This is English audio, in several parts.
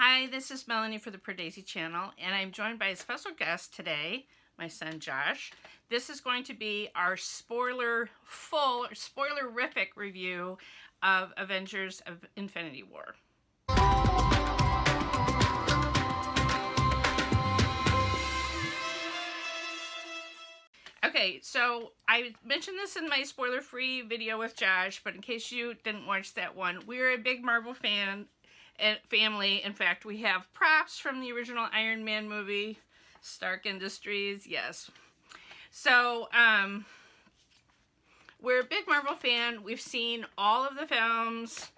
Hi, this is Melanie for the Pardesi channel, and I'm joined by a special guest today, my son Josh. This is going to be our spoilerific review of Avengers Infinity War. Okay, so I mentioned this in my spoiler-free video with Josh, but in case you didn't watch that one, we're a big Marvel fan and family. In fact, we have props from the original Iron Man movie, Stark Industries, yes. So, we're a big Marvel fan. We've seen all of the films.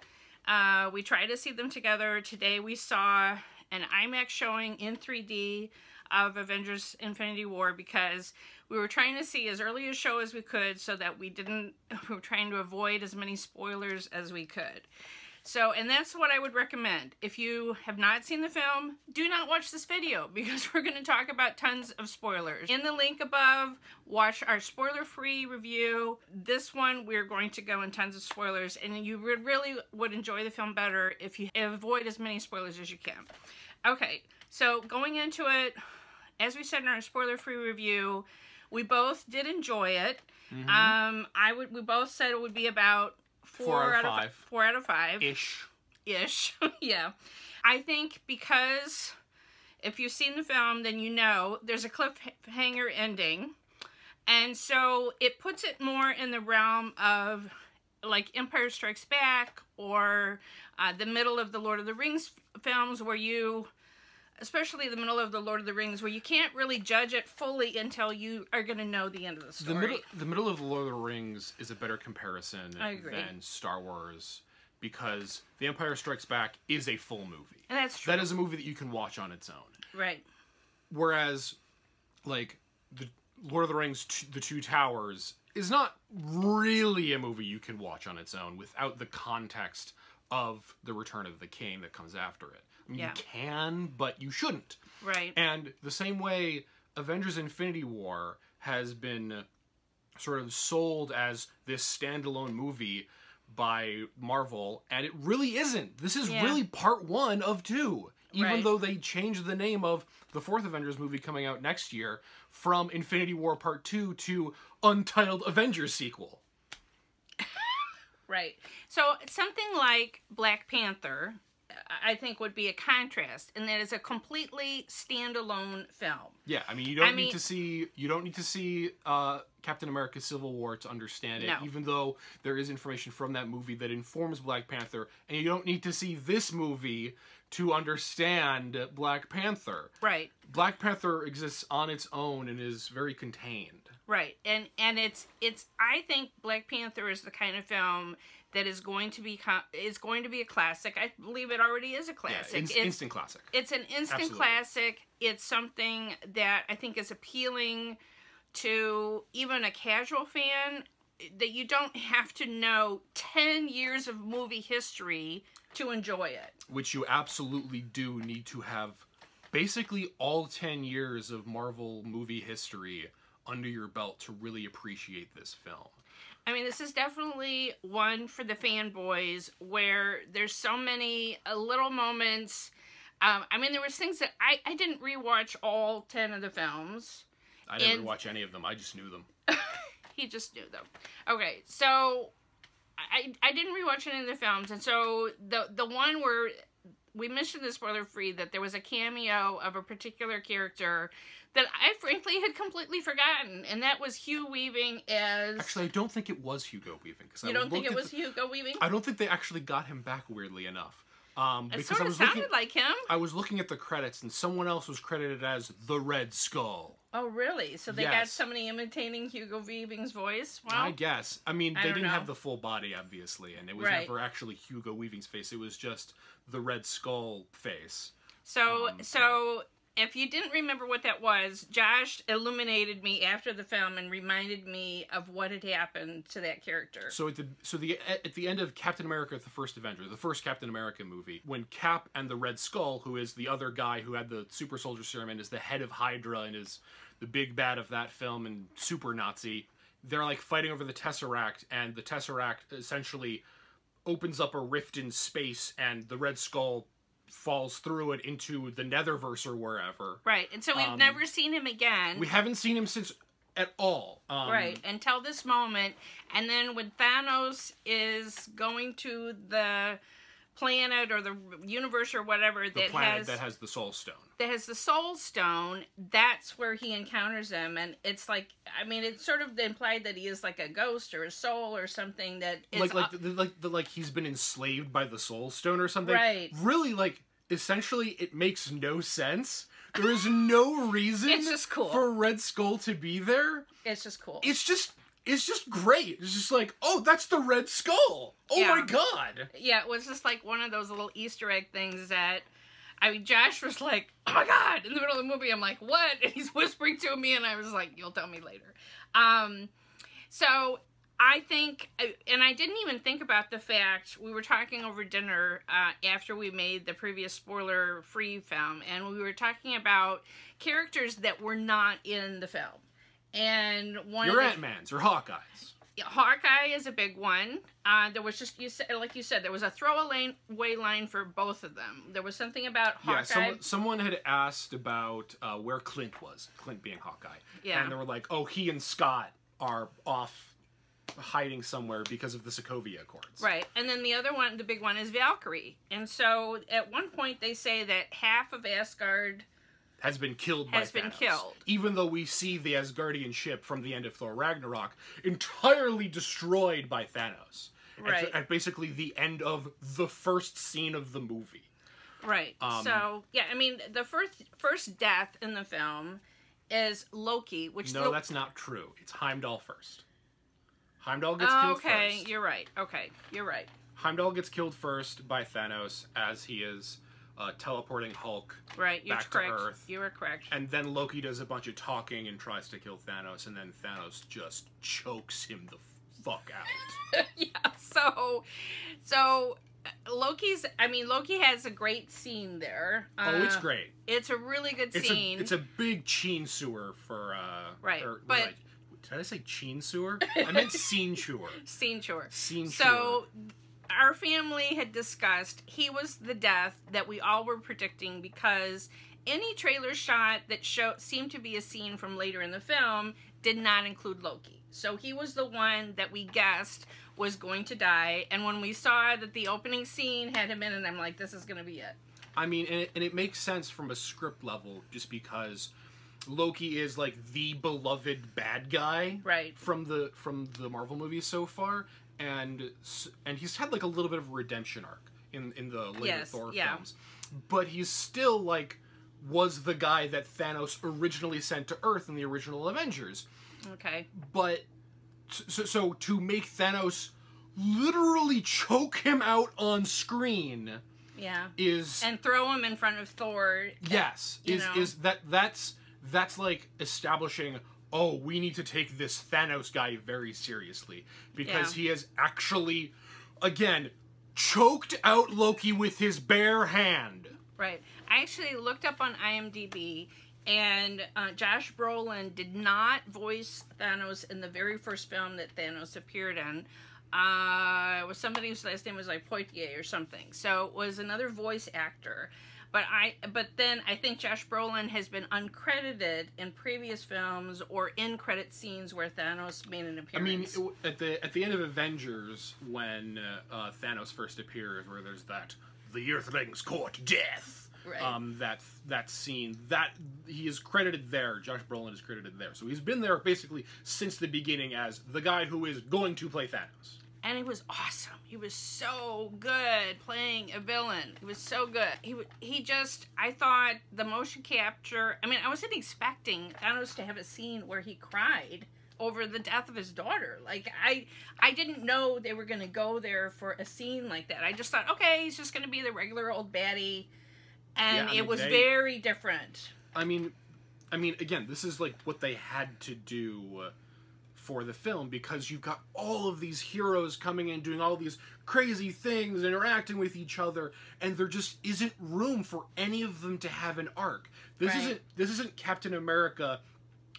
We try to see them together. Today we saw an IMAX showing in 3D of Avengers Infinity War because we were trying to see as early a show as we could so that we were trying to avoid as many spoilers as we could. So, and that's what I would recommend. If you have not seen the film, do not watch this video because we're going to talk about tons of spoilers. In the link above, watch our spoiler-free review. This one, we're going to go in tons of spoilers, and you really would enjoy the film better if you avoid as many spoilers as you can. Okay, so going into it, as we said in our spoiler-free review, we both did enjoy it. We both said it would be about 4 out of 5. Ish. Yeah. I think because if you've seen the film, then you know there's a cliffhanger ending. And so it puts it more in the realm of like Empire Strikes Back or the middle of the Lord of the Rings films where you, especially the middle of the Lord of the Rings, where you can't really judge it fully until you are going to know the end of the story. The middle of the Lord of the Rings is a better comparison than Star Wars because The Empire Strikes Back is a full movie. And that's true. That is a movie that you can watch on its own. Right. Whereas, like, the Lord of the Rings, The Two Towers, is not really a movie you can watch on its own without the context of the Return of the King that comes after it. I mean, you can, but you shouldn't. Right. And the same way Avengers Infinity War has been sort of sold as this standalone movie by Marvel, and it really isn't. This is really part 1 of 2. Even though they changed the name of the 4th Avengers movie coming out next year from Infinity War Part 2 to Untitled Avengers Sequel. Right. So something like Black Panther, I think, would be a contrast, and that is a completely standalone film. Yeah, I mean, you don't need to see Captain America: Civil War to understand it, even though there is information from that movie that informs Black Panther, and you don't need to see this movie to understand Black Panther. Right. Black Panther exists on its own and is very contained. Right, and it's I think Black Panther is the kind of film that is going to be a classic. I believe it already is a classic. Yeah, instant classic. It's an instant classic. It's something that I think is appealing to even a casual fan, that you don't have to know 10 years of movie history to enjoy it. Which you absolutely do need to have basically all 10 years of Marvel movie history under your belt to really appreciate this film. I mean, this is definitely one for the fanboys where there's so many little moments. I mean, there was things that I didn't rewatch all 10 of the films. I didn't rewatch any of them. I just knew them. He just knew them. Okay, so I didn't rewatch any of the films, and so the one where we mentioned this spoiler-free that there was a cameo of a particular character that I frankly had completely forgotten, and that was Hugh Weaving as... Actually, I don't think it was Hugo Weaving. You don't think it was Hugo Weaving? I don't think they actually got him back, weirdly enough. It sort of sounded like him. I was looking at the credits, and someone else was credited as the Red Skull. Oh, really? So they got somebody imitating Hugo Weaving's voice? Well, I guess. I mean, they didn't have the full body, obviously, and it was never actually Hugo Weaving's face. It was just the Red Skull face. So if you didn't remember what that was, Josh illuminated me after the film and reminded me of what had happened to that character. So at the end of Captain America: The First Avenger, the first Captain America movie, when Cap and the Red Skull, who is the other guy who had the super soldier serum and is the head of Hydra and is the big bad of that film and super Nazi, they're like fighting over the Tesseract, and the Tesseract essentially opens up a rift in space, and the Red Skull falls through it into the Netherverse or wherever. Right, and so we've never seen him again. We haven't seen him since at all. Right, until this moment. And then when Thanos is going to the planet or the universe or whatever that has the Soul Stone. That has the Soul Stone, that's where he encounters him. And it's like, I mean, it's sort of implied that he is like a ghost or a soul or something that is... Like he's been enslaved by the Soul Stone or something. Right. Really, like, essentially, it makes no sense. There is no reason it's just cool. for Red Skull to be there. It's just cool. It's just great. It's just like, oh, that's the Red Skull. Oh my god. Yeah, it was just like one of those little Easter egg things that, I mean, Josh was like, oh my god, in the middle of the movie. I'm like, what? And he's whispering to me, and I was like, you'll tell me later. So I think, and I didn't even think about the fact, we were talking over dinner after we made the previous spoiler-free film, and we were talking about characters that were not in the film. And your Ant-Mans or Hawkeyes. Hawkeye is a big one. There was just, like you said, there was a throwaway line for both of them. There was something about Hawkeye. Yeah, someone had asked about where Clint was. Clint being Hawkeye. Yeah. And they were like, oh, he and Scott are off hiding somewhere because of the Sokovia Accords. Right. And then the other one, the big one, is Valkyrie. And so at one point they say that half of Asgard has been killed by Thanos. Even though we see the Asgardian ship from the end of Thor Ragnarok entirely destroyed by Thanos. Right. At basically the end of the first scene of the movie. Right. So, yeah, I mean, the first death in the film is Loki, which... No, that's not true. It's Heimdall first. Heimdall gets killed first. Okay, you're right. Okay, you're right. Heimdall gets killed first by Thanos as he is... teleporting Hulk back to Earth. You were correct. And then Loki does a bunch of talking and tries to kill Thanos, and then Thanos just chokes him the fuck out. Yeah, so Loki has a great scene there. Oh, it's great. It's a really good scene. It's a big cheen sewer for... right, did I say cheen sewer? I meant scene chewer. Scene chewer. Scene chewer. So... our family had discussed he was the death that we all were predicting because any trailer shot that seemed to be a scene from later in the film did not include Loki. So he was the one that we guessed was going to die. And when we saw that the opening scene had him in it, I'm like, this is going to be it. I mean, and it makes sense from a script level just because Loki is like the beloved bad guy from the Marvel movies so far. And he's had like a little bit of a redemption arc in the later Thor films, but he's still like was the guy that Thanos originally sent to Earth in the original Avengers. Okay. But so to make Thanos literally choke him out on screen, and throw him in front of Thor. Yes, that's like establishing. Oh, we need to take this Thanos guy very seriously. Because he has actually, again, choked out Loki with his bare hand. Right. I actually looked up on IMDb, and Josh Brolin did not voice Thanos in the very first film that Thanos appeared in. It was somebody whose last name was like Poitier or something. So it was another voice actor. But then I think Josh Brolin has been uncredited in previous films or in credit scenes where Thanos made an appearance. I mean, at the end of Avengers, when Thanos first appears, where there's the Earthlings court death, that scene, that he is credited there. Josh Brolin is credited there, so he's been there basically since the beginning as the guy who is going to play Thanos. And it was awesome. He was so good playing a villain. He was so good. He just, I thought the motion capture, I mean, I wasn't expecting Thanos to have a scene where he cried over the death of his daughter. Like, I didn't know they were going to go there for a scene like that. I just thought, okay, he's just going to be the regular old baddie. And it was very different. I mean, again, this is like what they had to do for the film, because you've got all of these heroes coming in doing all these crazy things, interacting with each other, and there just isn't room for any of them to have an arc. This isn't Captain America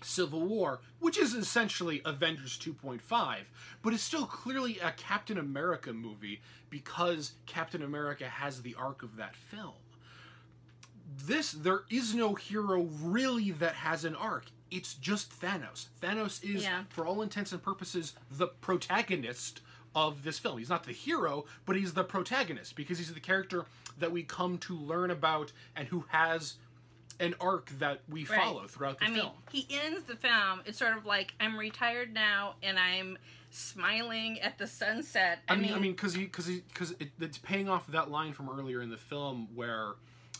Civil War, which is essentially Avengers 2.5, but it's still clearly a Captain America movie because Captain America has the arc of that film. there is no hero really that has an arc. It's just Thanos. Thanos is, for all intents and purposes, the protagonist of this film. He's not the hero, but he's the protagonist because he's the character that we come to learn about and who has an arc that we follow throughout the film. I mean, he ends the film, it's sort of like, I'm retired now and I'm smiling at the sunset. I mean, because it's paying off that line from earlier in the film where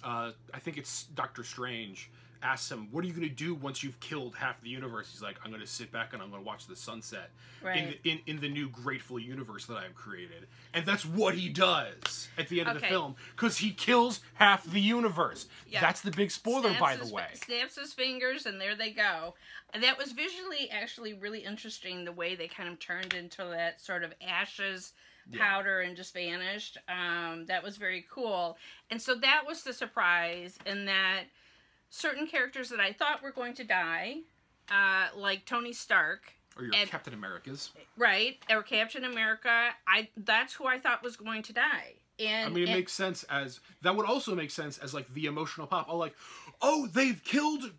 I think it's Doctor Strange asks him, what are you going to do once you've killed half the universe? He's like, I'm going to sit back and I'm going to watch the sunset in the new grateful universe that I've created. And that's what he does at the end of the film, because he kills half the universe. Yeah. That's the big spoiler, by the way. Snaps his fingers and there they go. And that was visually actually really interesting, the way they kind of turned into that sort of ashes powder and just vanished. That was very cool. And so that was the surprise, in that certain characters that I thought were going to die, like Tony Stark. Or your Captain Americas. Right, or Captain America. That's who I thought was going to die. And, I mean, it makes sense as... That would also make sense as, like, the emotional pop. Oh, they've killed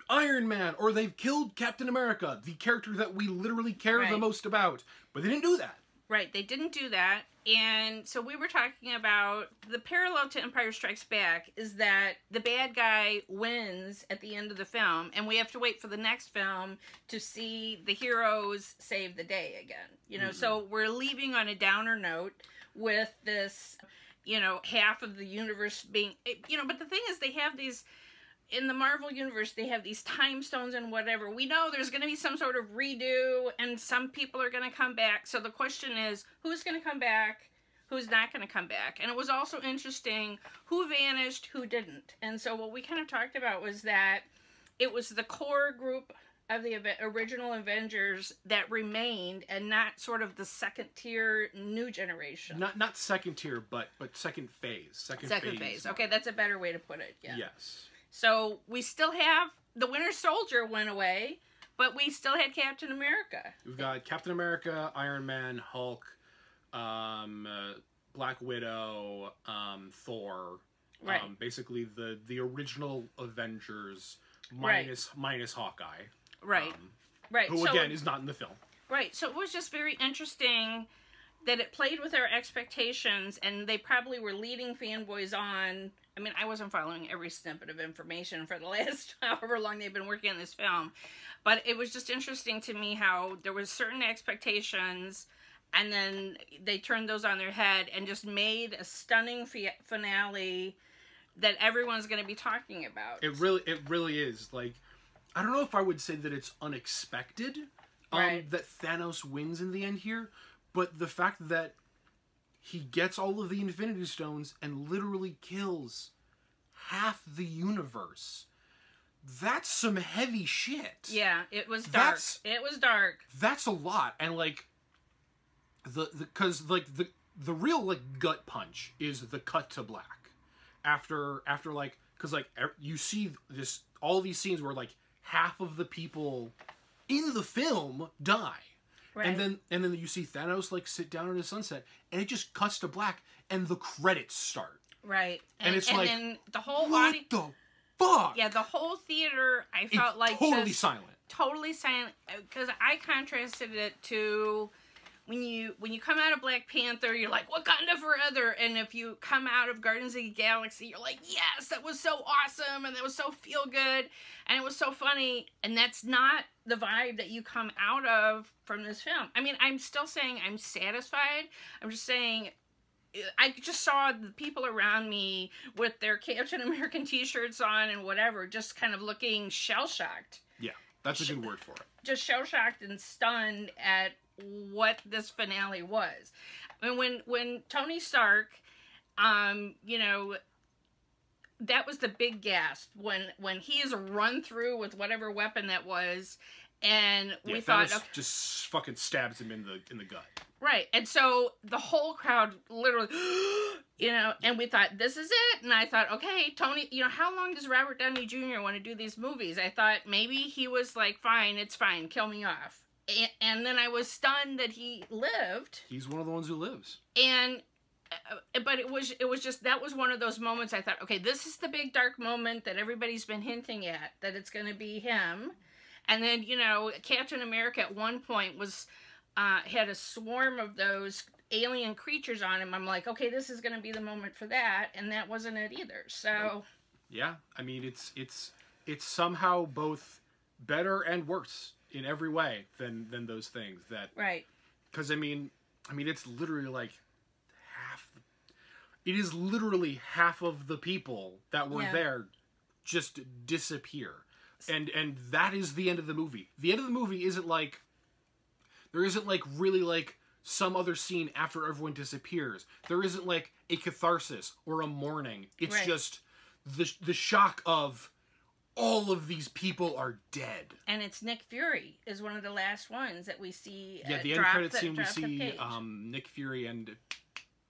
Iron Man, or they've killed Captain America, the character that we literally care the most about. But they didn't do that. Right, they didn't do that. And so we were talking about the parallel to Empire Strikes Back is that the bad guy wins at the end of the film, and we have to wait for the next film to see the heroes save the day again. You know, so we're leaving on a downer note with this, you know, half of the universe being, you know, but the thing is, they have these, in the Marvel universe, they have these time stones and whatever. We know there's going to be some sort of redo, and some people are going to come back. So the question is, who's going to come back? Who's not going to come back? And it was also interesting who vanished, who didn't. And so what we kind of talked about was that it was the core group of the original Avengers that remained, and not sort of the second tier new generation. Not second tier, but second phase. Second phase. Okay, that's a better way to put it. Yeah. Yes. So we still have the Winter Soldier went away, but we still had Captain America. We've got Captain America, Iron Man, Hulk, Black Widow, Thor. Right. Basically the original Avengers minus Hawkeye. Right. Right. Who again is not in the film. Right. So it was just very interesting that it played with our expectations, and they probably were leading fanboys on. I mean, I wasn't following every snippet of information for the last however long they've been working on this film, but it was just interesting to me how there was certain expectations, and then they turned those on their head and just made a stunning finale that everyone's going to be talking about. It really is. Like, I don't know if I would say that it's unexpected that Thanos wins in the end here, but the fact that he gets all of the Infinity Stones and literally kills half the universe. That's some heavy shit. Yeah, it was dark. It was dark. That's a lot. And like the real like gut punch is the cut to black. After like, cuz like you see this all these scenes where like half of the people in the film die. Right. And then you see Thanos like sit down in the sunset, and it just cuts to black, and the credits start. Right. And it's like, then the whole what the fuck? Yeah, the whole theater, I felt like totally silent. Totally silent, because I contrasted it to when you come out of Black Panther, you're like, Wakanda forever, and if you come out of Guardians of the Galaxy, you're like, yes, that was so awesome, and that was so feel good, and it was so funny, and that's not the vibe that you come out of from this film. I mean, I'm still saying I'm satisfied. I'm just saying, I just saw the people around me with their Captain American t-shirts on and whatever, just kind of looking shell-shocked. Yeah, that's a good word for it. Just shell-shocked and stunned at what this finale was. I mean, when Tony Stark, you know, that was the big gasp when he is run through with whatever weapon that was, and we thought, okay, just fucking stabs him in the gut. Right, and so the whole crowd literally, you know, and we thought, this is it. And I thought, okay, Tony, you know, how long does Robert Downey Jr. want to do these movies? I thought maybe he was like, fine, it's fine, kill me off. And then I was stunned that he lived. He's one of the ones who lives. And but it was just, that was one of those moments I thought, okay, this is the big dark moment that everybody's been hinting at, that it's going to be him. And then, you know, Captain America at one point was had a swarm of those alien creatures on him. I'm like, okay, this is going to be the moment for that, and that wasn't it either. So yeah, I mean, it's somehow both better and worse in every way than those things. That right. Because I mean, it's literally like half. It is literally half of the people that were there just disappear, and that is the end of the movie. The end of the movie isn't like, there isn't like really like some other scene after everyone disappears. There isn't like a catharsis or a mourning. It's just the shock of all of these people are dead. And it's Nick Fury is one of the last ones that we see. Yeah, the end credit scene we see Nick Fury and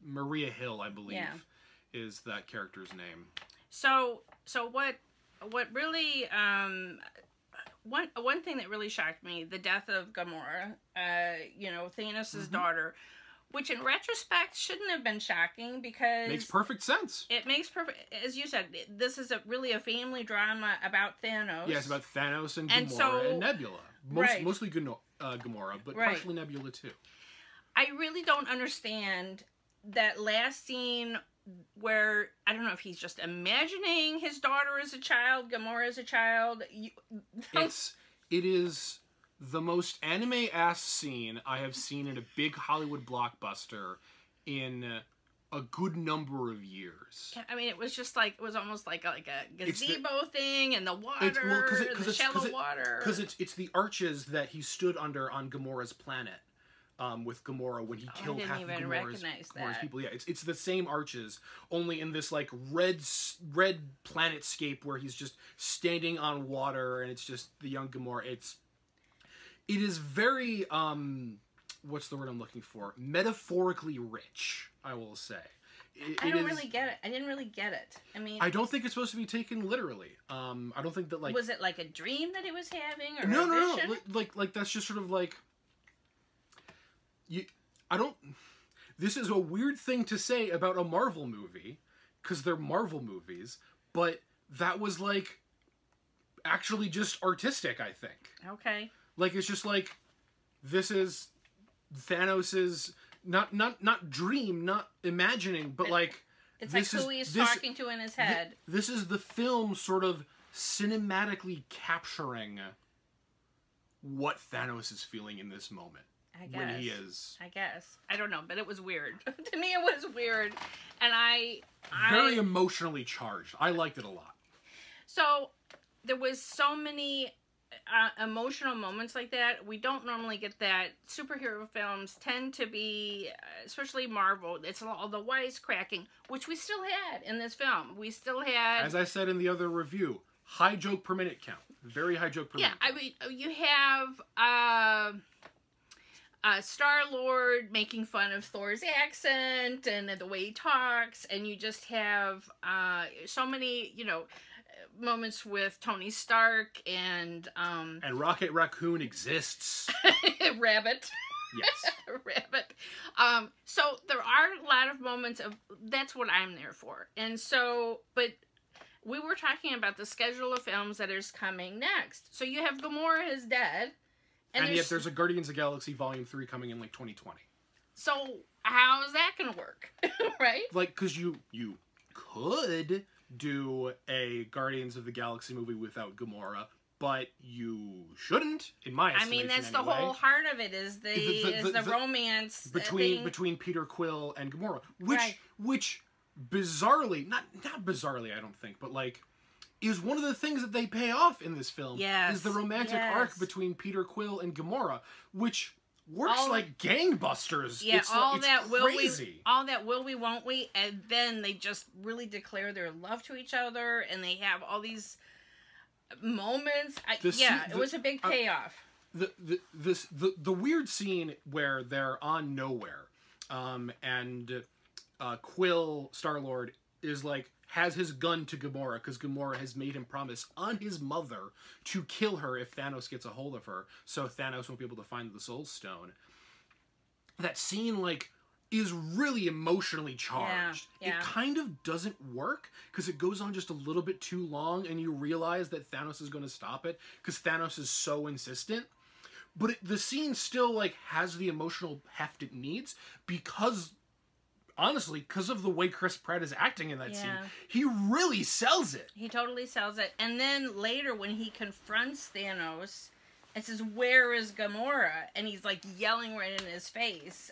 Maria Hill, I believe, is that character's name. So what really one thing that really shocked me, the death of Gamora, you know, Thanos' daughter, which in retrospect shouldn't have been shocking because... Makes perfect sense. It makes perfect... As you said, this is really a family drama about Thanos. Yeah, it's about Thanos and Gamora and Nebula. Mostly Gamora, but partially Nebula too. I really don't understand that last scene where, I don't know if he's just imagining his daughter as a child, Gamora as a child. It is the most anime-ass scene I have seen in a big Hollywood blockbuster in a good number of years. Yeah, I mean, it was just like, it was almost like a gazebo thing, and the water, the shallow water. Because it's the arches that he stood under on Gamora's planet. With Gamora when he killed half of Gamora's people. Yeah, it's the same arches, only in this like red planetscape where he's just standing on water, and it's just the young Gamora. It is very what's the word I'm looking for? Metaphorically rich, I will say. I don't really get it. I didn't really get it. I mean, I don't think it's supposed to be taken literally. I don't think that, like, was it like a dream that he was having, or no. Like that's just sort of like. This is a weird thing to say about a Marvel movie, because they're Marvel movies, but that was, like, actually just artistic, I think. Okay. Like, it's just like, this is Thanos's, not dream, not imagining, but, like... It's like who he's talking to in his head. This is the film sort of cinematically capturing what Thanos is feeling in this moment. I guess. When he is. I guess. I don't know, but it was weird. To me, it was weird. And very emotionally charged. I liked it a lot. So, there was so many emotional moments like that. We don't normally get that. Superhero films tend to be, especially Marvel, it's all the wisecracking, which we still had in this film. We still had... As I said in the other review, high joke per minute count. Very high joke per minute count. I mean, you have... Star-Lord making fun of Thor's accent and the way he talks, and you just have so many, you know, moments with Tony Stark and Rocket Raccoon exists. Rabbit. Yes. Rabbit. So there are a lot of moments of, that's what I'm there for. And so, but we were talking about the schedule of films that is coming next. So you have Gamora is dead. And yet there's a Guardians of the Galaxy Volume 3 coming in like 2020. So how's that going to work? Right? Like, because you could do a Guardians of the Galaxy movie without Gamora, but you shouldn't, in my estimation. I mean, that's the whole heart of it, is the romance between Peter Quill and Gamora, which bizarrely, not bizarrely, I don't think, but like, is one of the things that they pay off in this film. Yes. Is the romantic arc between Peter Quill and Gamora, which works like gangbusters. Yeah, it's all it's that crazy. All that will we, won't we, and then they just really declare their love to each other, and they have all these moments. It was a big payoff. The weird scene where they're on nowhere, and Quill, Star-Lord, is like, has his gun to Gamora because Gamora has made him promise on his mother to kill her if Thanos gets a hold of her, so Thanos won't be able to find the Soul Stone. That scene, like, is really emotionally charged. Yeah. It kind of doesn't work because it goes on just a little bit too long, and you realize that Thanos is going to stop it because Thanos is so insistent. But the scene still, like, has the emotional heft it needs because, honestly, because of the way Chris Pratt is acting in that scene, he really sells it. He totally sells it. And then later when he confronts Thanos and says, "Where is Gamora?" and he's, like, yelling right in his face.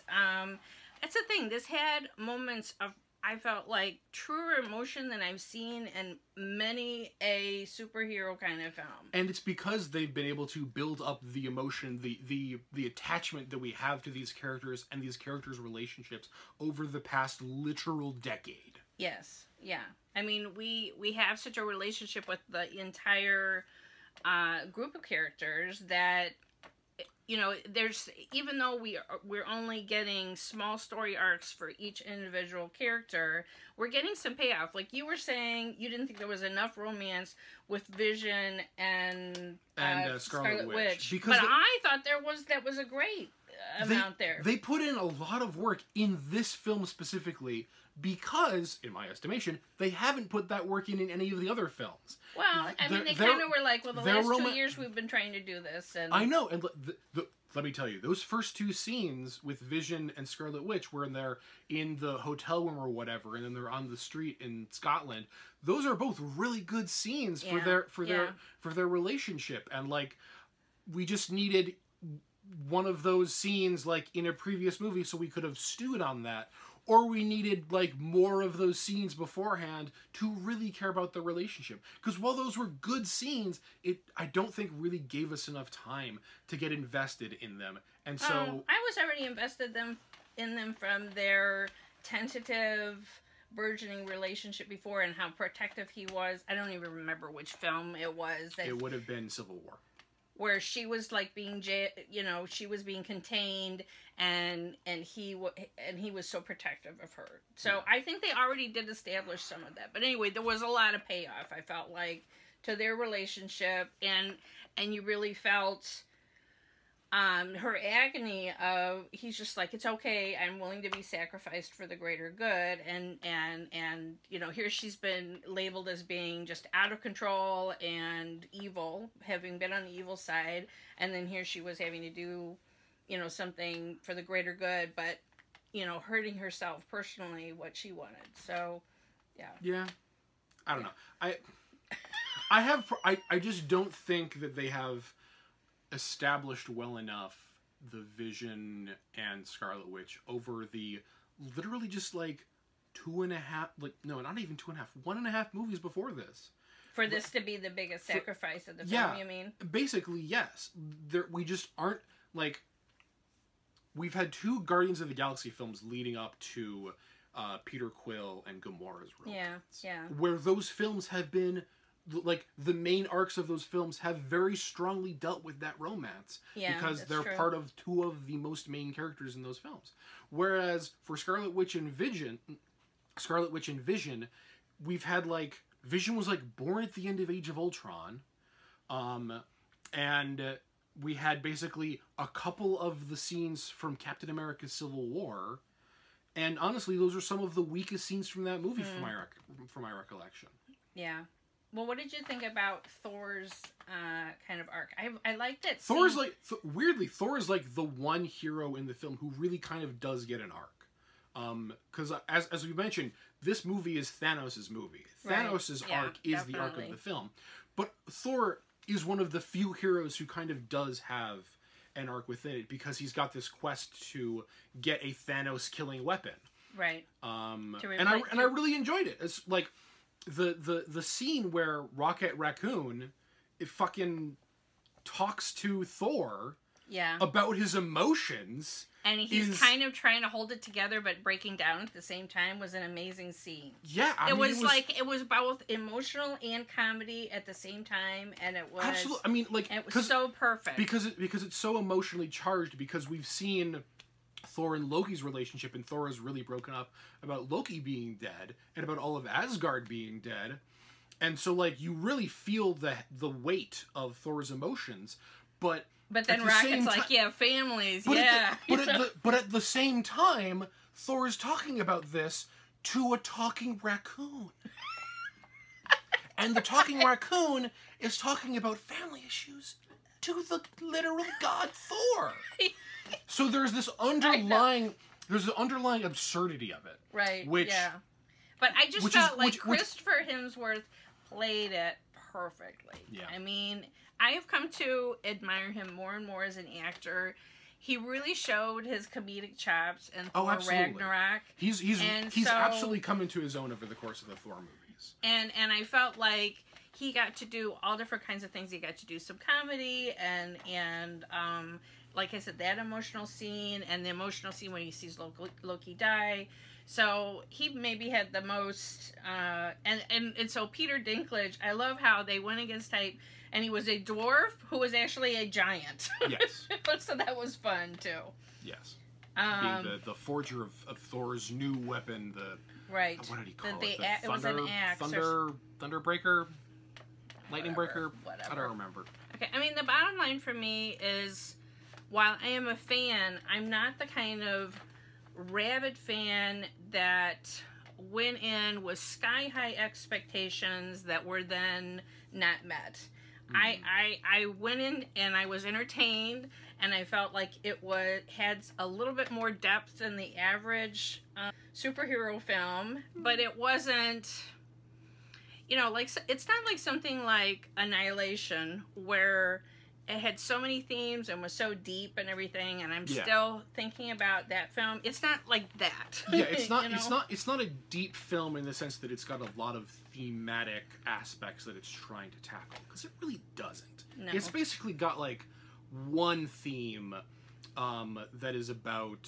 That's the thing. This had moments of, I felt like, truer emotion than I've seen in many a superhero kind of film. And it's because they've been able to build up the emotion, the attachment that we have to these characters and these characters' relationships over the past literal decade. Yes. Yeah. I mean, we have such a relationship with the entire group of characters that, you know, there's, even though we're only getting small story arcs for each individual character, we're getting some payoff. Like you were saying, you didn't think there was enough romance with Vision and Scarlet Witch. But I thought that was a great amount there. They put in a lot of work in this film specifically because, in my estimation, they haven't put that work in any of the other films. Well, I mean, they kind of were like, well, the last 2 years we've been trying to do this. And I know, and let me tell you, those first 2 scenes with Vision and Scarlet Witch, where they're in the hotel room or whatever, and then they're on the street in Scotland, those are both really good scenes for their relationship. And, like, we just needed one of those scenes, like, in a previous movie so we could have stewed on that. Or we needed, like, more of those scenes beforehand to really care about the relationship. Because while those were good scenes, I don't think really gave us enough time to get invested in them. And so I was already invested in them from their tentative, burgeoning relationship before and how protective he was. I don't even remember which film it was. It would have been Civil War. Where she was, like, being, she was being contained, and he was so protective of her. So I think they already did establish some of that. But anyway, there was a lot of payoff, I felt like, to their relationship, and you really felt her agony of, he's just like, it's okay, I'm willing to be sacrificed for the greater good, and you know, here she's been labeled as being just out of control and evil, having been on the evil side, and then here she was having to do, you know, something for the greater good, but, you know, hurting herself personally, what she wanted. So, yeah, I don't know. I just don't think that they have established well enough the Vision and Scarlet Witch over the literally just, like, 2.5, like, no, not even 2.5, 1.5 movies before this. For this to be the biggest sacrifice of the film, you mean? Basically, yes. We just aren't, like, we've had 2 Guardians of the Galaxy films leading up to Peter Quill and Gamora's romance. Yeah. Where those films have been, like, the main arcs of those films have very strongly dealt with that romance. Yeah, because they're true. part of 2 of the most main characters in those films. Whereas for Scarlet Witch and Vision, we've had, like, Vision was, like, born at the end of Age of Ultron. And we had basically a couple of the scenes from Captain America Civil War. And honestly, those are some of the weakest scenes from that movie from my recollection. Yeah. Well, what did you think about Thor's kind of arc? I liked it. Thor's like, weirdly, Thor is like the one hero in the film who really kind of does get an arc. Because as we mentioned, this movie is Thanos' movie. Right. Thanos' arc is the arc of the film. But Thor is one of the few heroes who kind of does have an arc within it because he's got this quest to get a Thanos killing weapon. Right. And I really enjoyed it. It's like the scene where Rocket Raccoon fucking talks to Thor about his emotions. And he's kind of trying to hold it together but breaking down at the same time was an amazing scene. Yeah, it was both emotional and comedy at the same time, and it was absolutely. I mean, like, it was so perfect because it's so emotionally charged. Because we've seen Thor and Loki's relationship, and Thor is really broken up about Loki being dead and about all of Asgard being dead, and so, like, you really feel the weight of Thor's emotions, But then Rocket's like, yeah, families, but yeah. But at the same time, Thor is talking about this to a talking raccoon. And the talking raccoon is talking about family issues to the literal god Thor. So there's this underlying absurdity of it. Right. Which, yeah. But I just felt like Christopher Hemsworth played it perfectly. Yeah. I mean, I have come to admire him more and more as an actor. He really showed his comedic chops in Thor Ragnarok. He's absolutely come into his own over the course of the Thor movies. And I felt like he got to do all different kinds of things. He got to do some comedy and like I said, that emotional scene and the emotional scene when he sees Loki die. So he maybe had the most and so Peter Dinklage, I love how they went against type. And he was a dwarf who was actually a giant. Yes. So that was fun, too. Yes. Being the forger of Thor's new weapon, Right. What did he call it? It was an axe. Thunderbreaker? Lightning breaker? Whatever. I don't remember. Okay, I mean, the bottom line for me is, while I am a fan, I'm not the kind of rabid fan that went in with sky-high expectations that were then not met. I went in and I was entertained, and I felt like it had a little bit more depth than the average superhero film, but it wasn't, like, it's not like something like Annihilation where it had so many themes and was so deep and everything, and I'm still thinking about that film. It's not like that. Yeah, it's not. It's not a deep film in the sense that it's got a lot of thematic aspects that it's trying to tackle, because it really doesn't. No. It's basically got like one theme that is about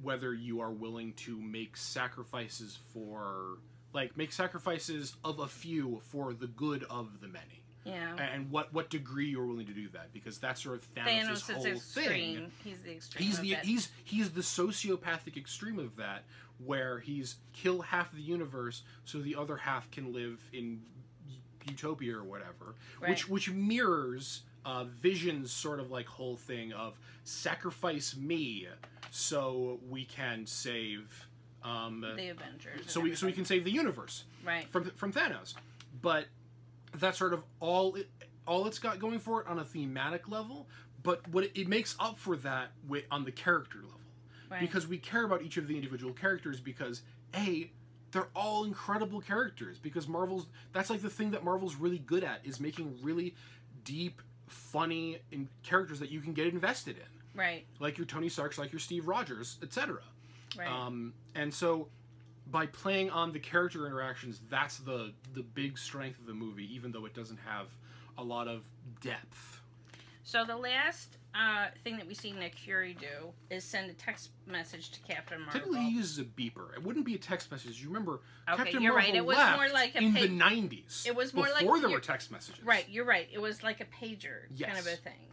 whether you are willing to make sacrifices of a few for the good of the many. Yeah. And what degree you're willing to do that, because that's sort of Thanos' whole thing. He's the extreme. He's the sociopathic extreme of that, where he's kill half the universe so the other half can live in utopia or whatever, right. which mirrors Vision's sort of like whole thing of sacrifice me so we can save the Avengers. So we can save the universe, right, from Thanos, but that's sort of all it's got going for it on a thematic level, but what it makes up for that on the character level. Right. Because we care about each of the individual characters because, they're all incredible characters. Because that's like the thing that Marvel's really good at, is making really deep, funny characters that you can get invested in. Right. Like your Tony Starks, like your Steve Rogers, etc. Right. And so by playing on the character interactions, that's the big strength of the movie, even though it doesn't have a lot of depth. So the last thing that we see Nick Fury do is send a text message to Captain Marvel. Typically he uses a beeper. It wouldn't be a text message. You remember, Captain Captain Marvel Marvel It was left more like in the 90s. It was more before there were text messages. Right, you're right. It was like a pager kind of a thing.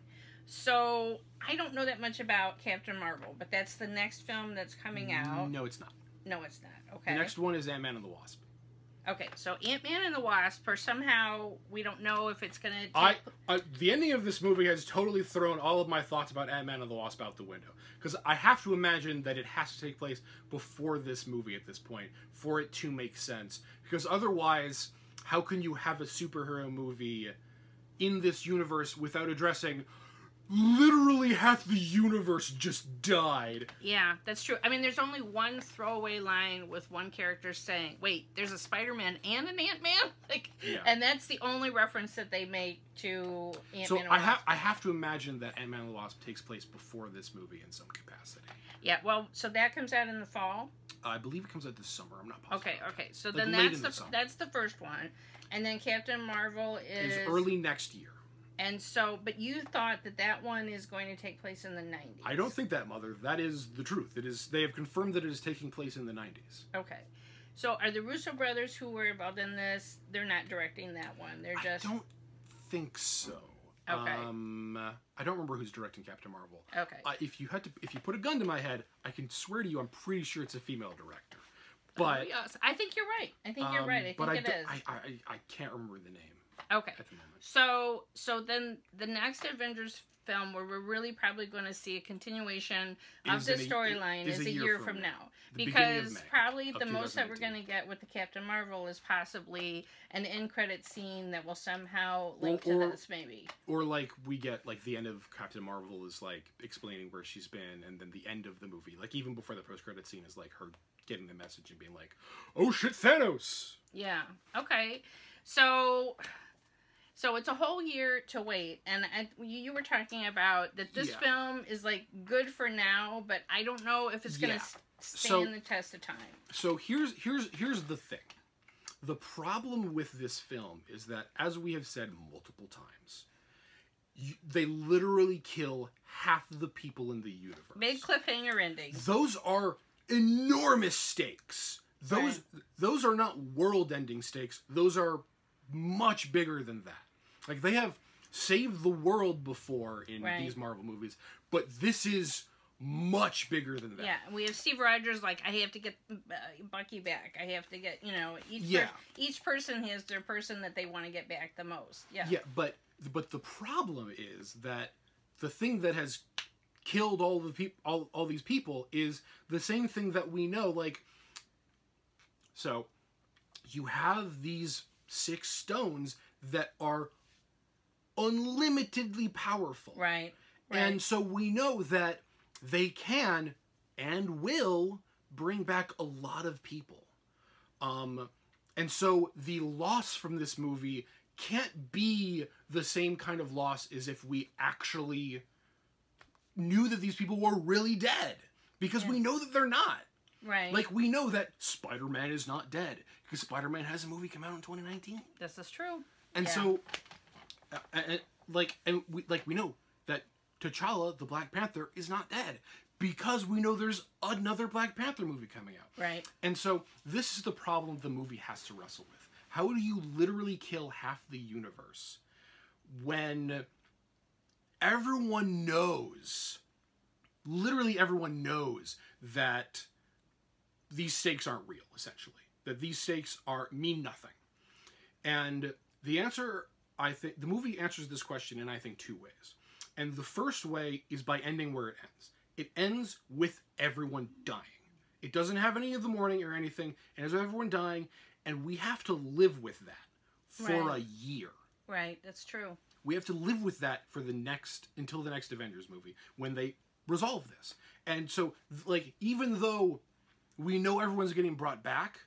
So I don't know that much about Captain Marvel, but that's the next film that's coming out. No, it's not. No, it's not. Okay. The next one is Ant-Man and the Wasp. Okay, so Ant-Man and the Wasp, or somehow we don't know if it's going to... The ending of this movie has totally thrown all of my thoughts about Ant-Man and the Wasp out the window. Because I have to imagine that it has to take place before this movie at this point for it to make sense. Because otherwise, how can you have a superhero movie in this universe without addressing... literally half the universe just died. Yeah, that's true. I mean, there's only one throwaway line with one character saying, wait, there's a Spider-Man and an Ant-Man? And that's the only reference that they make to Ant-Man and Wasp. I have to imagine that Ant-Man and the Wasp takes place before this movie in some capacity. Yeah, well, so that comes out in the fall? I believe it comes out this summer. I'm not positive. Okay. So then that's the first one. And then Captain Marvel is early next year. And so, but you thought that one is going to take place in the 90s. I don't think that, Mother. That is the truth. They have confirmed that it is taking place in the 90s. Okay. So are the Russo brothers who were involved in this, they're not directing that one? They're just... I don't think so. Okay. I don't remember who's directing Captain Marvel. Okay. If you put a gun to my head, I can swear to you I'm pretty sure it's a female director. But yes. I think you're right. I think it is. I can't remember the name. Okay. At the moment. So then the next Avengers film where we're really probably going to see a continuation of the storyline is a year from now. Because probably the most that we're going to get with the Captain Marvel is possibly an end credit scene that will somehow link to this, maybe. Or like we get like the end of Captain Marvel is like explaining where she's been, and then the end of the movie, like even before the post-credit scene, is like her getting the message and being like, "Oh shit, Thanos!" Yeah. Okay. So it's a whole year to wait, and you were talking about that this film is like good for now, but I don't know if it's gonna stand the test of time. So here's the thing. The problem with this film is that, as we have said multiple times, they literally kill half the people in the universe. Big cliffhanger ending. Those are enormous stakes. Those are not world-ending stakes. Those are much bigger than that. Like, they have saved the world before in these Marvel movies, but this is much bigger than that. Yeah, we have Steve Rogers like, I have to get Bucky back. I have to get, each person has their person that they want to get back the most. Yeah. Yeah, but the problem is that the thing that has killed all these people is the same thing that we know. Like, so you have these 6 stones that are unlimitedly powerful. Right. And so we know that they can and will bring back a lot of people. And so the loss from this movie can't be the same kind of loss as if we actually knew that these people were really dead. Because we know that they're not. Right. Like, we know that Spider-Man is not dead. Because Spider-Man has a movie come out in 2019. This is true. And so, we know that T'Challa, the Black Panther, is not dead. Because we know there's another Black Panther movie coming out. Right. And so, this is the problem the movie has to wrestle with. How do you literally kill half the universe when everyone knows, literally everyone knows, that these stakes aren't real, essentially? That these stakes mean nothing. And the answer, I think, the movie answers this question in, I think, 2 ways. And the first way is by ending where it ends. It ends with everyone dying. It doesn't have any of the mourning or anything. It ends with everyone dying, and we have to live with that for a year. Right, that's true. We have to live with that for until the next Avengers movie, when they resolve this. And so, like, even though we know everyone's getting brought back,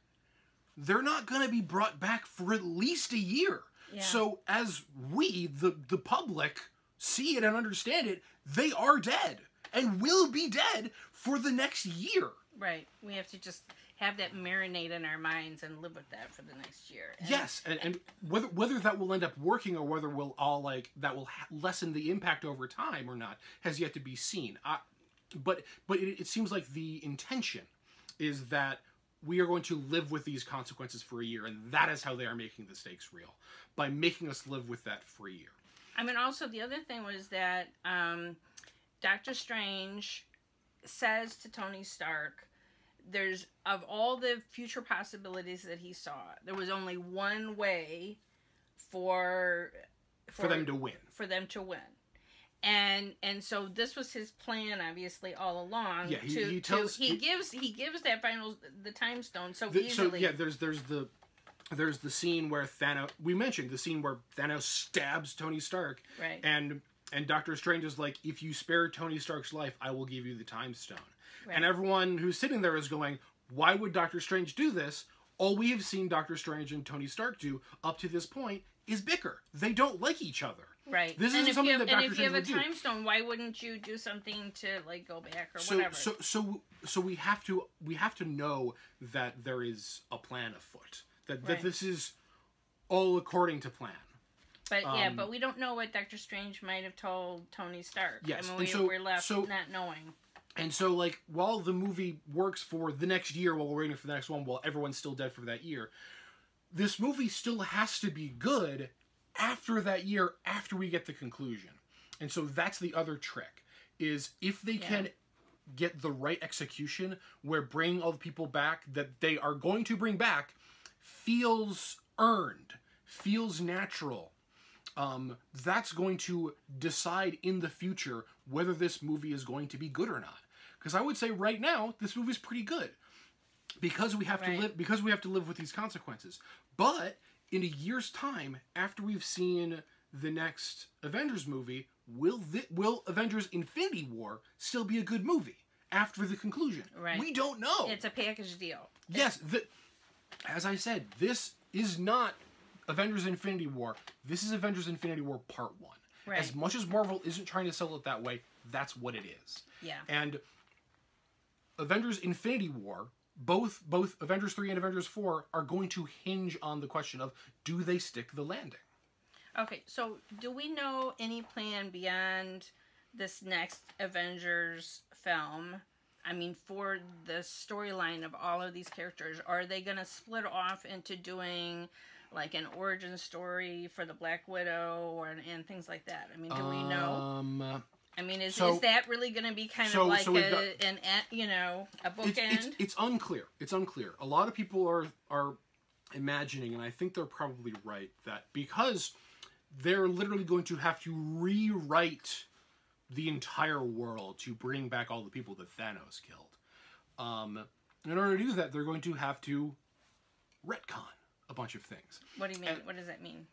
they're not going to be brought back for at least a year. Yeah. So as we, the public, see it and understand it, they are dead and will be dead for the next year. Right. We have to just have that marinate in our minds and live with that for the next year. Yes, and whether that will end up working or whether we'll all that will lessen the impact over time or not has yet to be seen. But it seems like the intention is that we are going to live with these consequences for a year, and that is how they are making the stakes real, by making us live with that for a year. I mean, also, the other thing was that Doctor Strange says to Tony Stark, of all the future possibilities that he saw, there was only one way for them to win. For them to win. And so this was his plan, obviously, all along. Yeah, he gives that the time stone so easily. So yeah, there's the scene where Thanos. We mentioned the scene where Thanos stabs Tony Stark. Right. And Doctor Strange is like, if you spare Tony Stark's life, I will give you the time stone. Right. And everyone who's sitting there is going, why would Doctor Strange do this? All we have seen Doctor Strange and Tony Stark do up to this point is bicker. They don't like each other. Right. This isn't something that Doctor Strange would do. And if you have a time stone, why wouldn't you do something to like go back or whatever? So we have to know that there is a plan afoot. That this is all according to plan. But but we don't know what Doctor Strange might have told Tony Stark. Yes, I mean, we're left not knowing. And so, like, while the movie works for the next year, while we're waiting for the next one, while everyone's still dead for that year, this movie still has to be good after that year, after we get the conclusion. And so that's the other trick, is if they can get the right execution, where bringing all the people back that they are going to bring back feels earned, feels natural, that's going to decide in the future whether this movie is going to be good or not. Because I would say right now, this movie is pretty good. Because we have to live. Because we have to live with these consequences. But in a year's time, after we've seen the next Avengers movie, will Avengers Infinity War still be a good movie after the conclusion? Right. We don't know. It's a package deal. Yes. As I said, this is not Avengers Infinity War. This is Avengers Infinity War Part 1. Right. As much as Marvel isn't trying to sell it that way, that's what it is. Yeah. And Avengers Infinity War, both Avengers 3 and Avengers 4 are going to hinge on the question of, do they stick the landing? Okay, so do we know any plan beyond this next Avengers film? I mean, for the storyline of all of these characters, are they going to split off into doing like an origin story for the Black Widow and things like that? I mean, do we know? I mean, is that really going to be kind of like a bookend? It's unclear. It's unclear. A lot of people are imagining, and I think they're probably right, that because they're literally going to have to rewrite the entire world to bring back all the people that Thanos killed. In order to do that, they're going to have to retcon a bunch of things. What do you mean? What does that mean?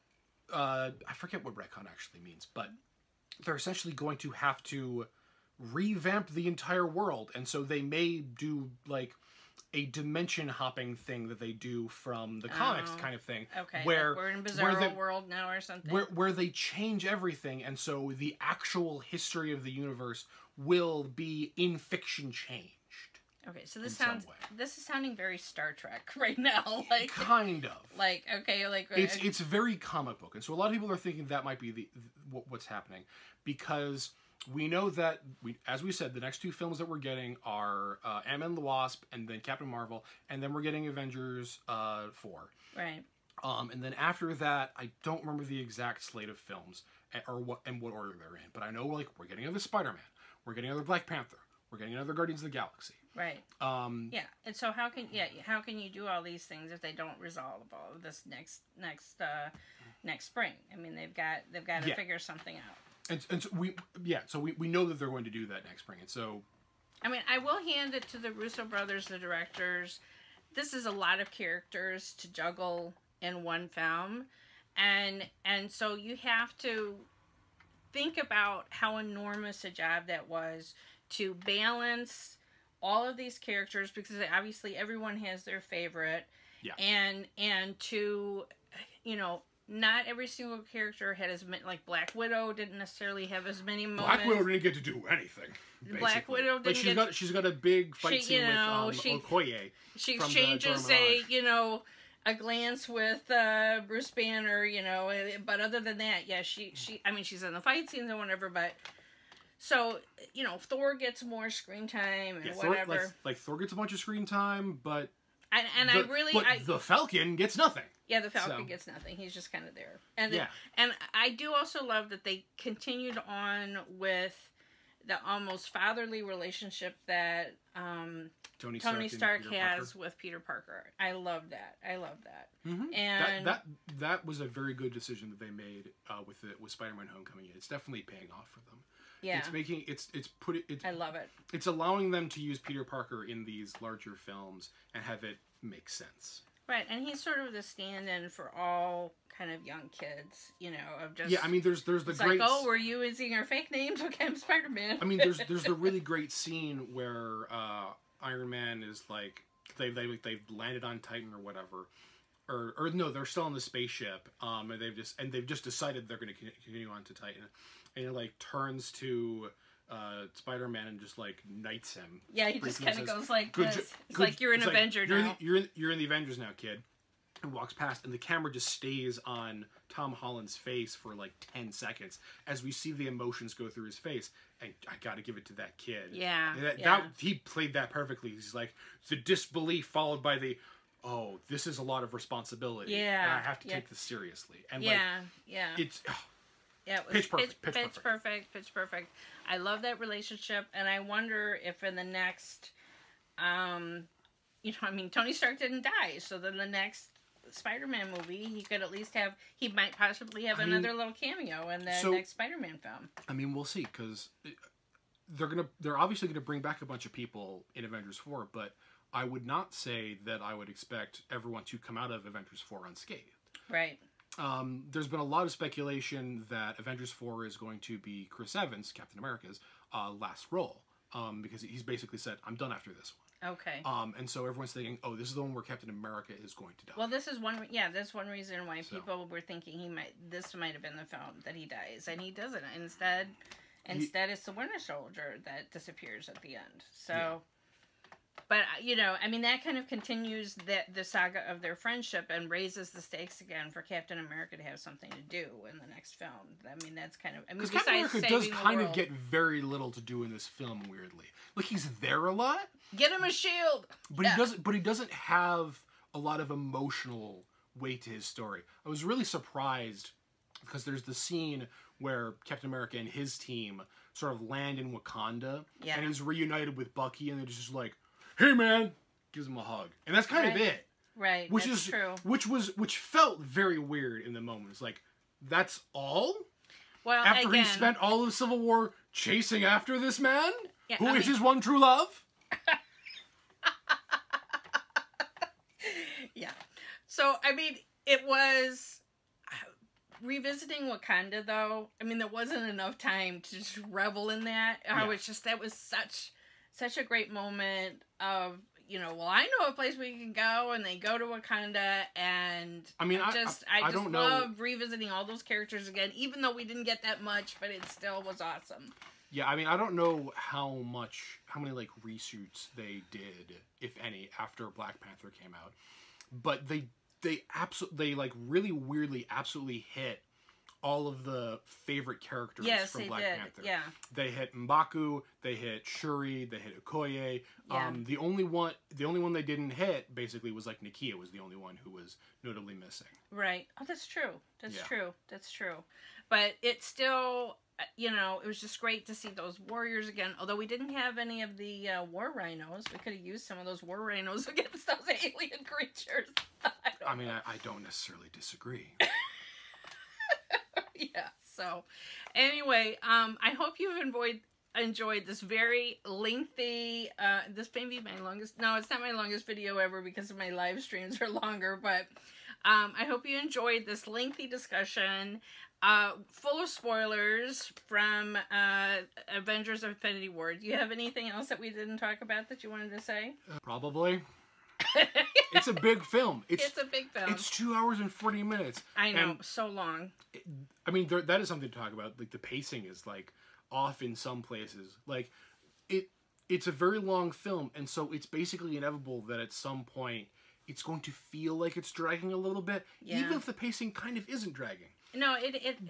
I forget what retcon actually means, but they're essentially going to have to revamp the entire world, and so they may do like a dimension hopping thing that they do from the comics kind of thing. Okay, where like we're in Bizarro world now or something. Where they change everything, and so the actual history of the universe will be in fiction changed. Okay, so this is sounding very Star Trek right now. Like kind of. Like okay, like it's very comic book, and so a lot of people are thinking that might be what's happening, because we know that as we said, the next two films that we're getting are Ant-Man and the Wasp, and then Captain Marvel, and then we're getting Avengers 4. Right. And then after that, I don't remember the exact slate of films or what order they're in, but I know like we're getting another Spider-Man, we're getting another Black Panther, we're getting another Guardians of the Galaxy. Right. Yeah, and so how can you do all these things if they don't resolve all of this next spring? I mean, they've got to figure something out. And so we know that they're going to do that next spring, and so I mean, I will hand it to the Russo brothers, the directors. This is a lot of characters to juggle in one film, and so you have to think about how enormous a job that was to balance all of these characters, because obviously everyone has their favorite. Yeah. And to, not every single character had as many, like Black Widow didn't necessarily have as many moments. Black Widow didn't get to do anything. Basically. Black Widow didn't like she's got a big fight scene with Okoye. She exchanges a glance with Bruce Banner, but other than that, yeah, she's in the fight scenes and whatever, but so, Thor gets more screen time and whatever. Thor gets a bunch of screen time, but the Falcon gets nothing. Yeah, the Falcon gets nothing. He's just kind of there. And I do also love that they continued on with the almost fatherly relationship that Tony Stark has with Peter Parker. I love that. Mm-hmm. And that was a very good decision that they made with Spider-Man: Homecoming. It's definitely paying off for them. Yeah. I love it. It's allowing them to use Peter Parker in these larger films and have it make sense. Right, and he's sort of the stand-in for all kind of young kids, of just... Yeah, I mean, there's the great... like, oh, were you using our fake names? Okay, I'm Spider-Man. I mean, there's the really great scene where Iron Man is like, they've landed on Titan or whatever, or no, they're still on the spaceship, and they've just decided they're going to continue on to Titan, and it like turns to Spider-Man and just like knights him. Yeah, he just kind of goes like this. It's like, you're an Avenger now. You're in the Avengers now, kid. And walks past, and the camera just stays on Tom Holland's face for like 10 seconds as we see the emotions go through his face. And I got to give it to that kid. Yeah, he played that perfectly. He's like the disbelief followed by the, oh, this is a lot of responsibility. Yeah, and I have to take this seriously. And it's. Yeah, it was pitch perfect. I love that relationship, and I wonder if in the next, Tony Stark didn't die, so then the next Spider-Man movie, he could at least have, he might possibly have another little cameo in the next Spider-Man film. I mean, we'll see, because they're obviously gonna bring back a bunch of people in Avengers 4, but I would not say that I would expect everyone to come out of Avengers 4 unscathed. Right. There's been a lot of speculation that Avengers 4 is going to be Chris Evans, Captain America's, last role. Because he's basically said, I'm done after this one. Okay. And so everyone's thinking, oh, this is the one where Captain America is going to die. Well, this is one, that's one reason why people were thinking this might have been the film that he dies, and he doesn't. Instead, it's the Winter Soldier that disappears at the end. So... Yeah. But, you know, I mean, that kind of continues the saga of their friendship and raises the stakes again for Captain America to have something to do in the next film. I mean, that's kind of... I mean, because Captain America does kind of get very little to do in this film, weirdly. Like, he's there a lot. Get him a shield! But he doesn't have a lot of emotional weight to his story. I was really surprised because there's the scene where Captain America and his team sort of land in Wakanda. Yeah. And he's reunited with Bucky, and they're just like... Hey man, gives him a hug, and that's kind of it. Right, which is true. Which felt very weird in the moment. It's like, that's all. Well, after he spent all of Civil War chasing after this man, who is his one true love. Yeah. So I mean, it was revisiting Wakanda, though. I mean, there wasn't enough time to just revel in that. Yeah. That was such a great moment of, you know, well, I know a place we can go, and they go to Wakanda, and I mean, I just love revisiting all those characters again, even though we didn't get that much, but it still was awesome. Yeah, I mean, I don't know how many like reshoots they did, if any, after Black Panther came out, but they like really weirdly absolutely hit all of the favorite characters from Black Panther. Yeah. They hit M'Baku, they hit Shuri, they hit Okoye. Yeah. The only one they didn't hit basically was like Nakia was the only one who was notably missing. Right. Oh, that's true. That's true. But it's still, you know, it was just great to see those warriors again. Although we didn't have any of the war rhinos. We could have used some of those war rhinos against those alien creatures. I don't necessarily disagree. Yeah, so anyway, I hope you've enjoyed this very lengthy, this may be my longest, no, it's not my longest video ever because my live streams are longer, but I hope you enjoyed this lengthy discussion, full of spoilers from Avengers Infinity War. Do you have anything else that we didn't talk about that you wanted to say? Probably. It's a big film. It's a big film. It's 2 hours and 40 minutes. I know, so long. I mean, that is something to talk about. Like, the pacing is, like, off in some places. Like, it's a very long film, and so it's basically inevitable that at some point it's going to feel like it's dragging a little bit, even if the pacing kind of isn't dragging. No,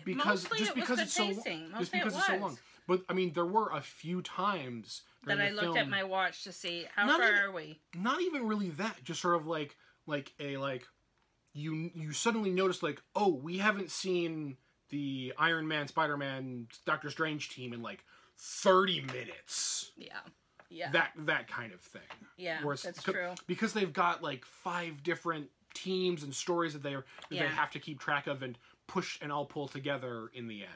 because it's so long. But I mean, there were a few times that I looked at my watch to see how far are we. Not even really that. Just sort of you suddenly notice like, oh, we haven't seen the Iron Man, Spider-Man, Doctor Strange team in like 30 minutes. Yeah. Yeah. That kind of thing. Yeah, that's true. Because they've got like 5 different teams and stories that they have to keep track of and push and all pull together in the end.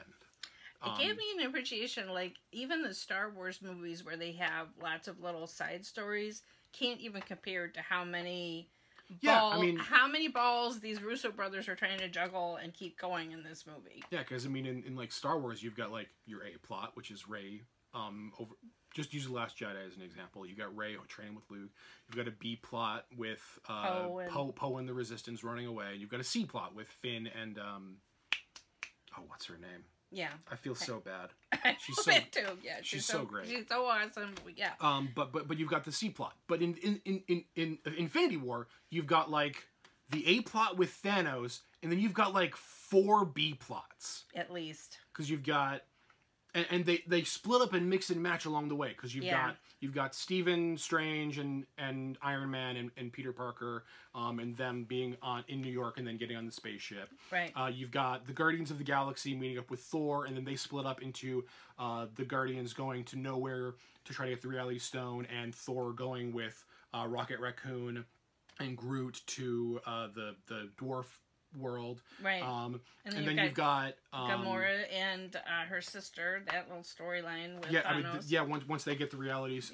It gave me an appreciation, like, even the Star Wars movies where they have lots of little side stories can't even compare to how many balls these Russo brothers are trying to juggle and keep going in this movie. Yeah, because, I mean, in like, Star Wars, you've got, like, your A plot, which is Rey, just use The Last Jedi as an example. You've got Rey training with Luke. You've got a B plot with Poe and the Resistance running away. You've got a C plot with Finn and, what's her name? Yeah. I feel so bad. She's so bad too. Yeah. She's so great. She's so awesome. Yeah. But you've got the C plot. But in Infinity War, you've got like the A plot with Thanos, and then you've got like 4 B plots. At least. Because you've got and they split up and mix and match along the way, because you've got Stephen Strange and Iron Man and Peter Parker and them being in New York and then getting on the spaceship. Right. You've got the Guardians of the Galaxy meeting up with Thor, and then they split up into the Guardians going to nowhere to try to get the Reality Stone, and Thor going with Rocket Raccoon and Groot to the dwarf world. Right. And then you've got Gamora and her sister. That little storyline with Thanos. I mean, once they get the realities,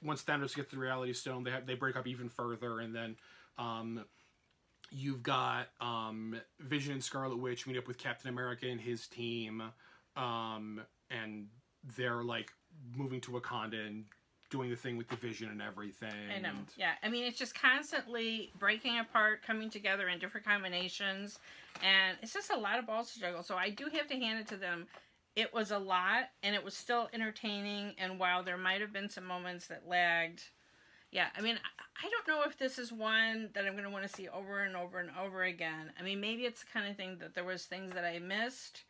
once Thanos gets the Reality Stone, they break up even further, and then you've got Vision and Scarlet Witch meet up with Captain America and his team, and they're like moving to Wakanda and doing the thing with the Vision and everything. I know. Yeah. I mean, it's just constantly breaking apart, coming together in different combinations, and it's just a lot of balls to juggle. So I do have to hand it to them. It was a lot, and it was still entertaining, and while there might have been some moments that lagged, yeah, I mean, I don't know if this is one that I'm going to want to see over and over and over again. I mean, maybe it's the kind of thing that there was things that I missed.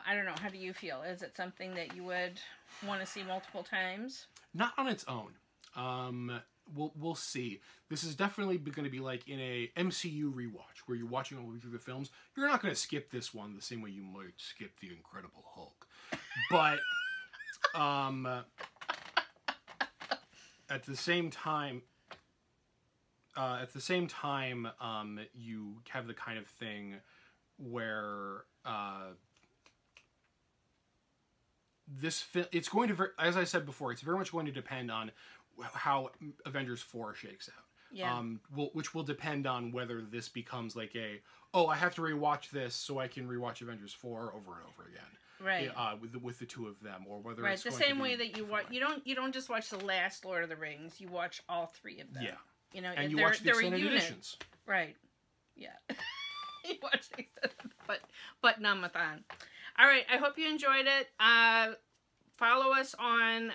I don't know. How do you feel? Is it something that you would want to see multiple times? Not on its own. We'll see. This is definitely going to be like in a MCU rewatch where you're watching all through the films. You're not going to skip this one the same way you might skip the Incredible Hulk. But at the same time, you have the kind of thing where it's going to, as I said before, it's very much going to depend on how Avengers 4 shakes out. Yeah. Which will depend on whether this becomes like I have to rewatch this so I can rewatch Avengers 4 over and over again. Right. With the two of them, or whether right. It's the going same to be way that you watch. You don't just watch the last Lord of the Rings. You watch all three of them. Yeah. You know, and you watch the extended editions. Right. Yeah. You watch the extended, but namathon. All right. I hope you enjoyed it. Follow us on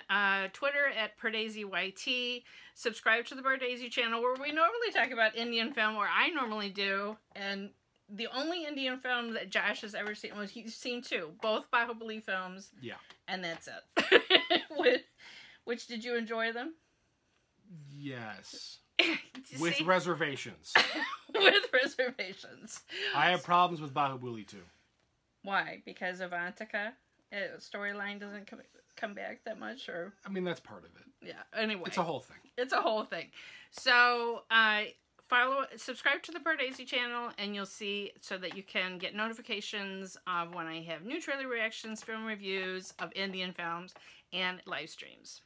Twitter at PardesiYT. Subscribe to the Pardesi channel, where we normally talk about Indian film, or I normally do. And the only Indian film that Josh has ever seen, he's seen two, both Bahubali films. Yeah. And that's it. Which did you enjoy them? Yes. With reservations. With reservations. I have problems with Bahubali too. Why? Because of Antika? Storyline doesn't come back that much, or? I mean, that's part of it. Yeah. Anyway, it's a whole thing. It's a whole thing. So, subscribe to the Pardesi channel, and you'll see, so that you can get notifications of when I have new trailer reactions, film reviews of Indian films, and live streams.